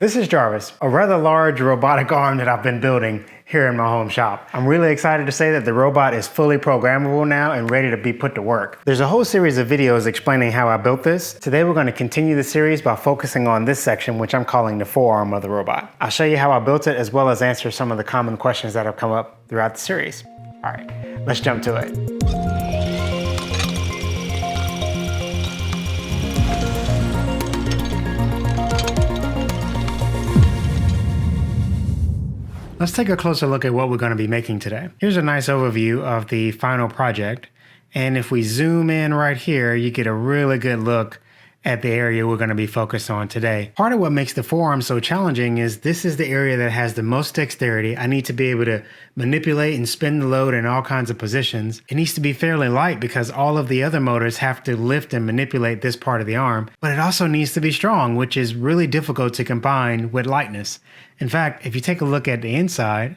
This is Jarvis, a rather large robotic arm that I've been building here in my home shop. I'm really excited to say that the robot is fully programmable now and ready to be put to work. There's a whole series of videos explaining how I built this. Today we're going to continue the series by focusing on this section, which I'm calling the forearm of the robot. I'll show you how I built it as well as answer some of the common questions that have come up throughout the series. All right, let's jump to it. Let's take a closer look at what we're going to be making today. Here's a nice overview of the final project. And if we zoom in right here, you get a really good look at the area we're going to be focused on today. Part of what makes the forearm so challenging is this is the area that has the most dexterity. I need to be able to manipulate and spin the load in all kinds of positions. It needs to be fairly light because all of the other motors have to lift and manipulate this part of the arm, but it also needs to be strong, which is really difficult to combine with lightness. In fact, if you take a look at the inside,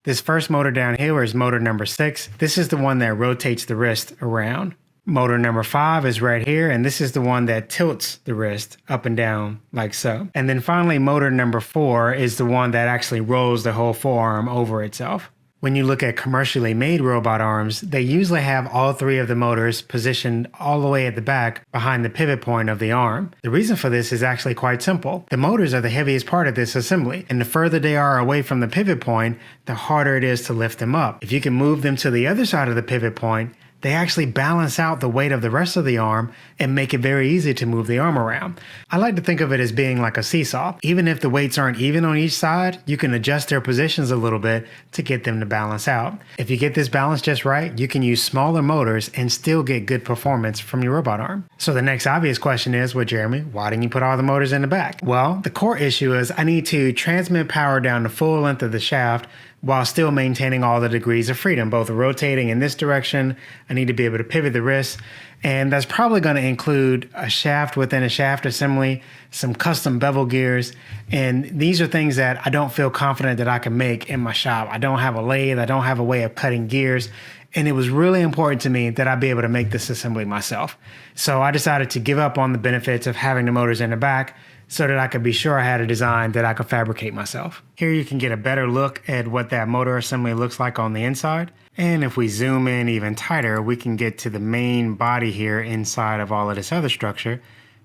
this first motor down here is motor number 6. This is the one that rotates the wrist around. Motor number 5 is right here, and this is the one that tilts the wrist up and down like so. And then finally, motor number 4 is the one that actually rolls the whole forearm over itself. When you look at commercially made robot arms, they usually have all 3 of the motors positioned all the way at the back behind the pivot point of the arm. The reason for this is actually quite simple. The motors are the heaviest part of this assembly, and the further they are away from the pivot point, the harder it is to lift them up. If you can move them to the other side of the pivot point, they actually balance out the weight of the rest of the arm and make it very easy to move the arm around. I like to think of it as being like a seesaw. Even if the weights aren't even on each side, you can adjust their positions a little bit to get them to balance out. If you get this balance just right, you can use smaller motors and still get good performance from your robot arm. So the next obvious question is, well, Jeremy, why didn't you put all the motors in the back? Well, the core issue is I need to transmit power down the full length of the shaft while still maintaining all the degrees of freedom, both rotating in this direction. I need to be able to pivot the wrist, and that's probably going to include a shaft within a shaft assembly, some custom bevel gears, and these are things that I don't feel confident that I can make in my shop. I don't have a lathe, I don't have a way of cutting gears, and it was really important to me that I be able to make this assembly myself. So I decided to give up on the benefits of having the motors in the back so that I could be sure I had a design that I could fabricate myself. Here you can get a better look at what that motor assembly looks like on the inside. And if we zoom in even tighter, we can get to the main body here inside of all of this other structure,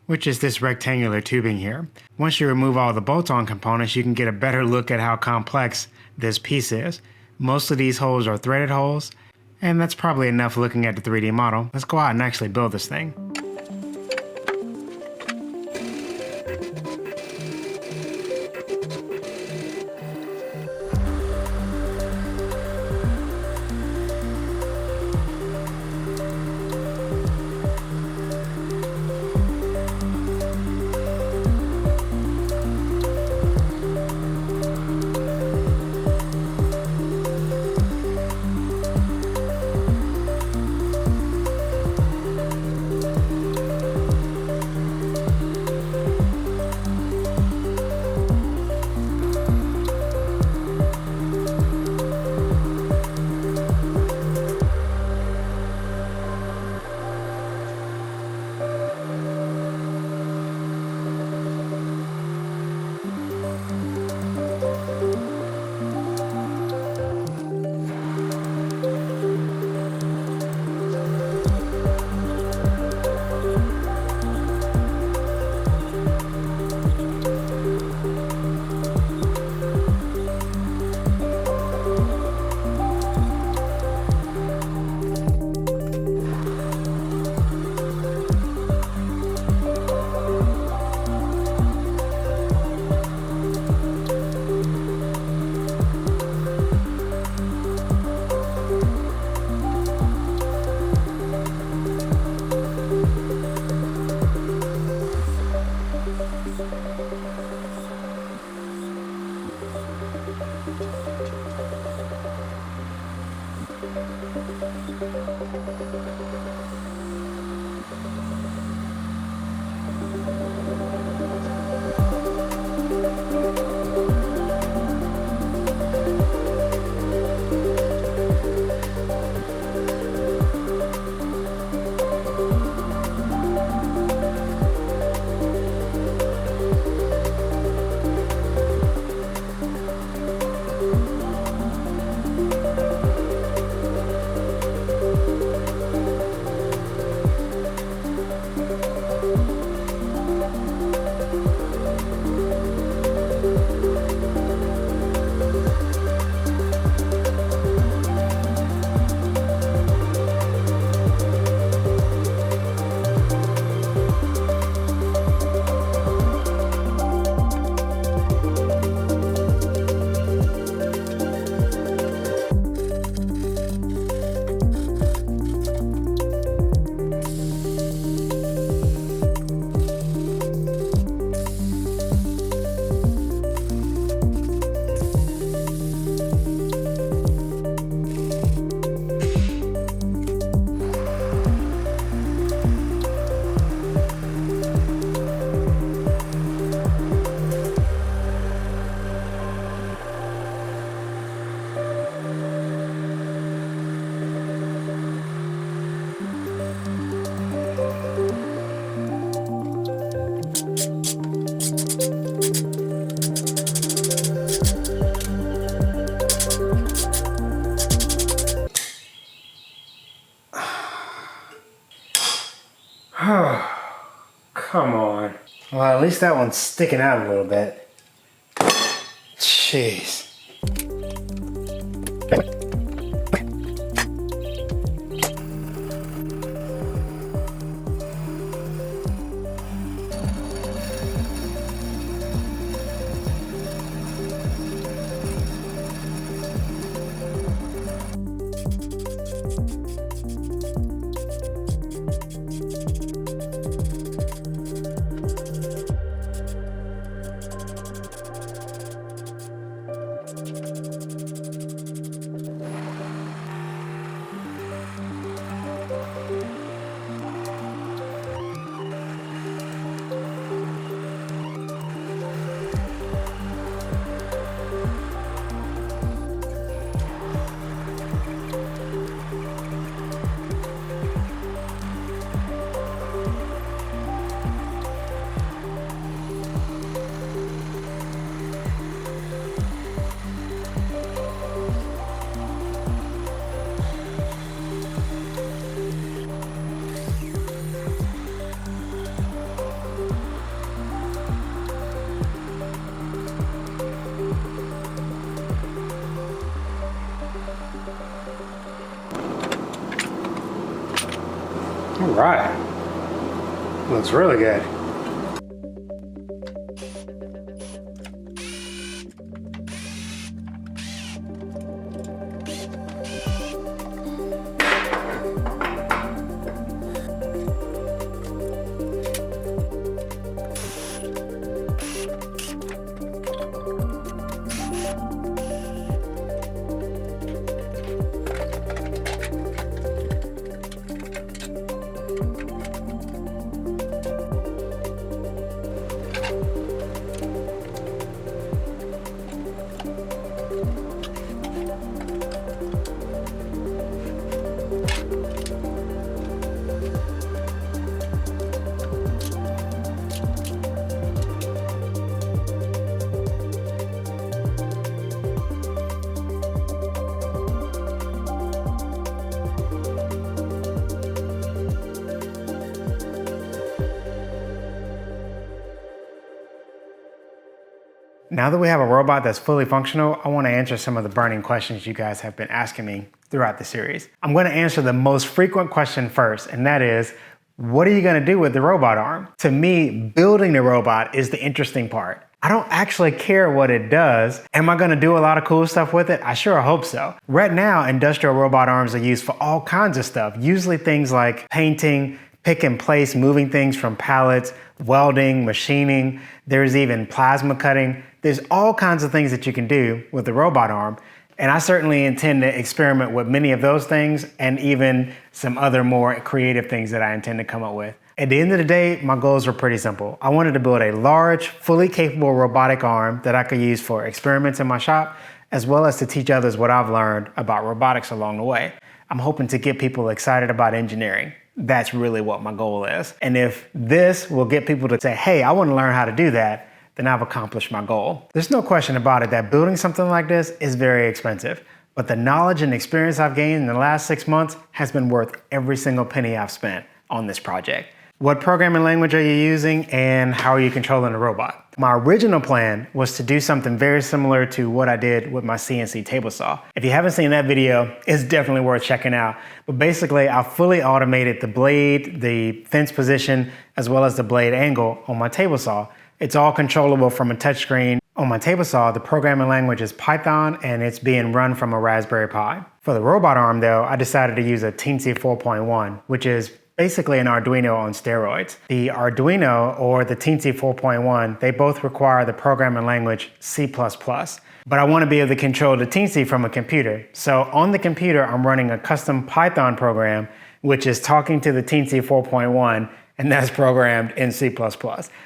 which is this rectangular tubing here. Once you remove all the bolt-on components, you can get a better look at how complex this piece is. Most of these holes are threaded holes, and that's probably enough looking at the 3D model. Let's go out and actually build this thing. at least that one's sticking out a little bit. Jeez. All right, looks really good. Now that we have a robot that's fully functional, I want to answer some of the burning questions you guys have been asking me throughout the series. I'm going to answer the most frequent question first, and that is, what are you going to do with the robot arm? To me, building the robot is the interesting part. I don't actually care what it does. Am I going to do a lot of cool stuff with it? I sure hope so. Right now, industrial robot arms are used for all kinds of stuff, usually things like painting, pick and place, moving things from pallets, welding, machining. There's even plasma cutting. There's all kinds of things that you can do with the robot arm. And I certainly intend to experiment with many of those things and even some other more creative things that I intend to come up with. At the end of the day, my goals were pretty simple. I wanted to build a large, fully capable robotic arm that I could use for experiments in my shop, as well as to teach others what I've learned about robotics along the way. I'm hoping to get people excited about engineering. That's really what my goal is. And if this will get people to say, hey, I want to learn how to do that, then I've accomplished my goal. There's no question about it that building something like this is very expensive, but the knowledge and experience I've gained in the last 6 months has been worth every single penny I've spent on this project. What programming language are you using and how are you controlling the robot? My original plan was to do something very similar to what I did with my CNC table saw. If you haven't seen that video, it's definitely worth checking out. But basically, I fully automated the blade, the fence position, as well as the blade angle on my table saw. It's all controllable from a touchscreen. On my table saw, the programming language is Python and it's being run from a Raspberry Pi. For the robot arm though, I decided to use a Teensy 4.1, which is basically an Arduino on steroids. The Arduino or the Teensy 4.1, they both require the programming language C++. But I want to be able to control the Teensy from a computer. So on the computer, I'm running a custom Python program, which is talking to the Teensy 4.1, and that's programmed in C++.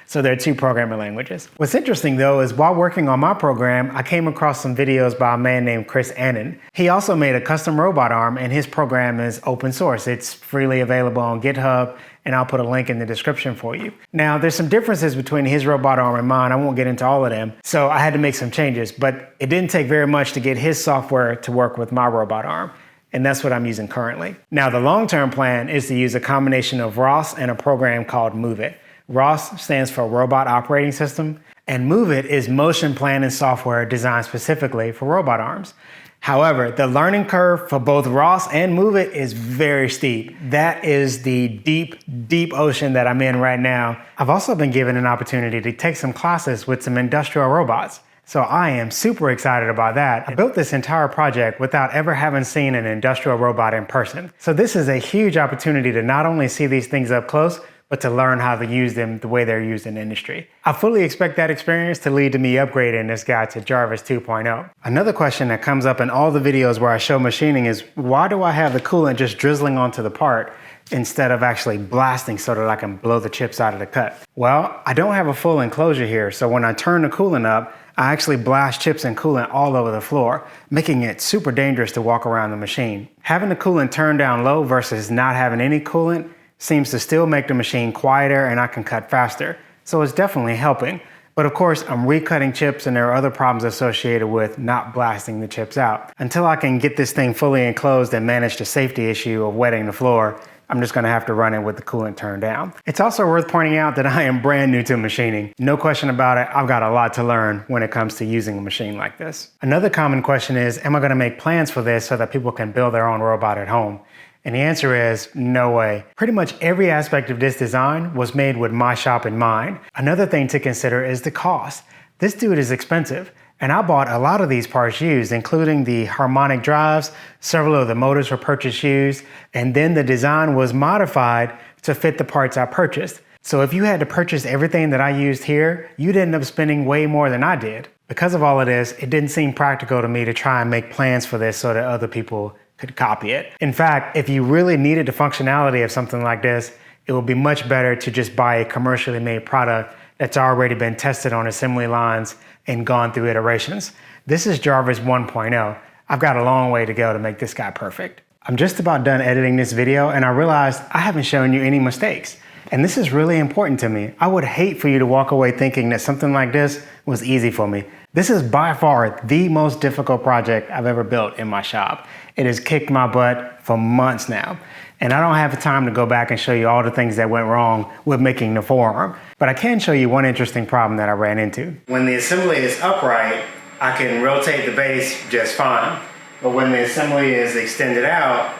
So there are two programming languages. What's interesting though is while working on my program, I came across some videos by a man named Annin. He also made a custom robot arm and his program is open source. It's freely available on GitHub and I'll put a link in the description for you. Now there's some differences between his robot arm and mine. I won't get into all of them. So I had to make some changes, but it didn't take very much to get his software to work with my robot arm. And that's what I'm using currently. Now, the long-term plan is to use a combination of ROS and a program called Move It, ROS stands for Robot Operating System, and MOVE-IT is motion planning software designed specifically for robot arms. However, the learning curve for both ROS and MOVE-IT is very steep. That is the deep, deep ocean that I'm in right now. I've also been given an opportunity to take some classes with some industrial robots. So I am super excited about that. I built this entire project without ever having seen an industrial robot in person. So this is a huge opportunity to not only see these things up close, but to learn how to use them the way they're used in industry. I fully expect that experience to lead to me upgrading this guy to Jarvis 2.0. Another question that comes up in all the videos where I show machining is, why do I have the coolant just drizzling onto the part instead of actually blasting so that I can blow the chips out of the cut? Well, I don't have a full enclosure here, so when I turn the coolant up, I actually blast chips and coolant all over the floor, making it super dangerous to walk around the machine. Having the coolant turned down low versus not having any coolant seems to still make the machine quieter and I can cut faster. So it's definitely helping. But of course, I'm recutting chips and there are other problems associated with not blasting the chips out. Until I can get this thing fully enclosed and manage the safety issue of wetting the floor, I'm just gonna have to run it with the coolant turned down. It's also worth pointing out that I am brand new to machining. No question about it, I've got a lot to learn when it comes to using a machine like this. Another common question is, am I gonna make plans for this so that people can build their own robot at home? And the answer is no way. Pretty much every aspect of this design was made with my shop in mind. Another thing to consider is the cost. This dude is expensive, and I bought a lot of these parts used, including the harmonic drives. Several of the motors were purchased used, and then the design was modified to fit the parts I purchased. So if you had to purchase everything that I used here, you'd end up spending way more than I did. Because of all of this, it didn't seem practical to me to try and make plans for this so that other people could copy it. In fact, if you really needed the functionality of something like this, it would be much better to just buy a commercially made product that's already been tested on assembly lines and gone through iterations. This is Jarvis 1.0. I've got a long way to go to make this guy perfect. I'm just about done editing this video and I realized I haven't shown you any mistakes. And this is really important to me. I would hate for you to walk away thinking that something like this was easy for me. This is by far the most difficult project I've ever built in my shop. It has kicked my butt for months now. And I don't have the time to go back and show you all the things that went wrong with making the forearm. But I can show you one interesting problem that I ran into. When the assembly is upright, I can rotate the base just fine. But when the assembly is extended out,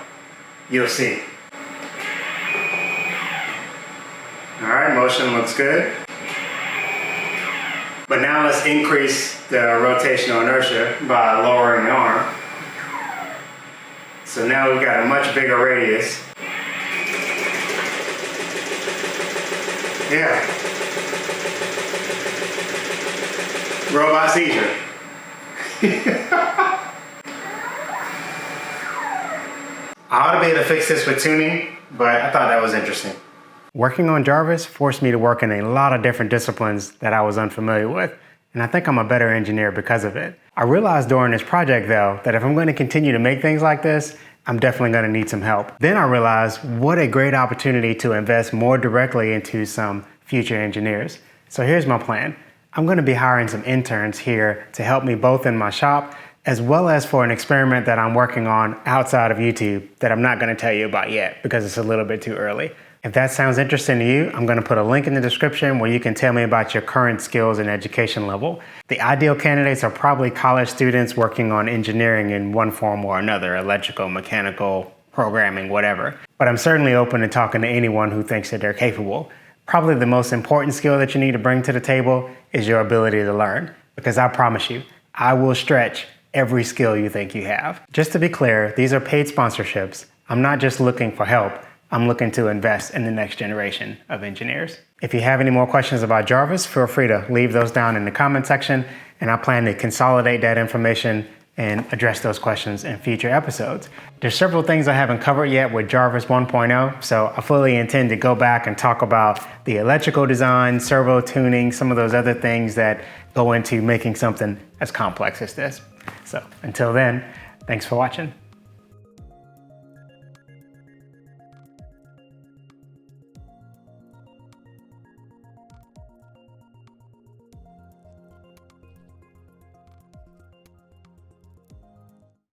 you'll see. All right, motion looks good. But now let's increase the rotational inertia by lowering the arm. So now we've got a much bigger radius. Yeah. Robot seizure. I ought to be able to fix this with tuning, but I thought that was interesting. Working on Jarvis forced me to work in a lot of different disciplines that I was unfamiliar with, and I think I'm a better engineer because of it. I realized during this project though, that if I'm going to continue to make things like this, I'm definitely going to need some help. Then I realized what a great opportunity to invest more directly into some future engineers. So here's my plan. I'm going to be hiring some interns here to help me both in my shop as well as for an experiment that I'm working on outside of YouTube that I'm not going to tell you about yet because it's a little bit too early. If that sounds interesting to you, I'm going to put a link in the description where you can tell me about your current skills and education level. The ideal candidates are probably college students working on engineering in one form or another, electrical, mechanical, programming, whatever. But I'm certainly open to talking to anyone who thinks that they're capable. Probably the most important skill that you need to bring to the table is your ability to learn, because I promise you, I will stretch every skill you think you have. Just to be clear, these are paid sponsorships. I'm not just looking for help. I'm looking to invest in the next generation of engineers. If you have any more questions about Jarvis, feel free to leave those down in the comment section, and I plan to consolidate that information and address those questions in future episodes. There's several things I haven't covered yet with Jarvis 1.0, so I fully intend to go back and talk about the electrical design, servo tuning, some of those other things that go into making something as complex as this. So until then, thanks for watching.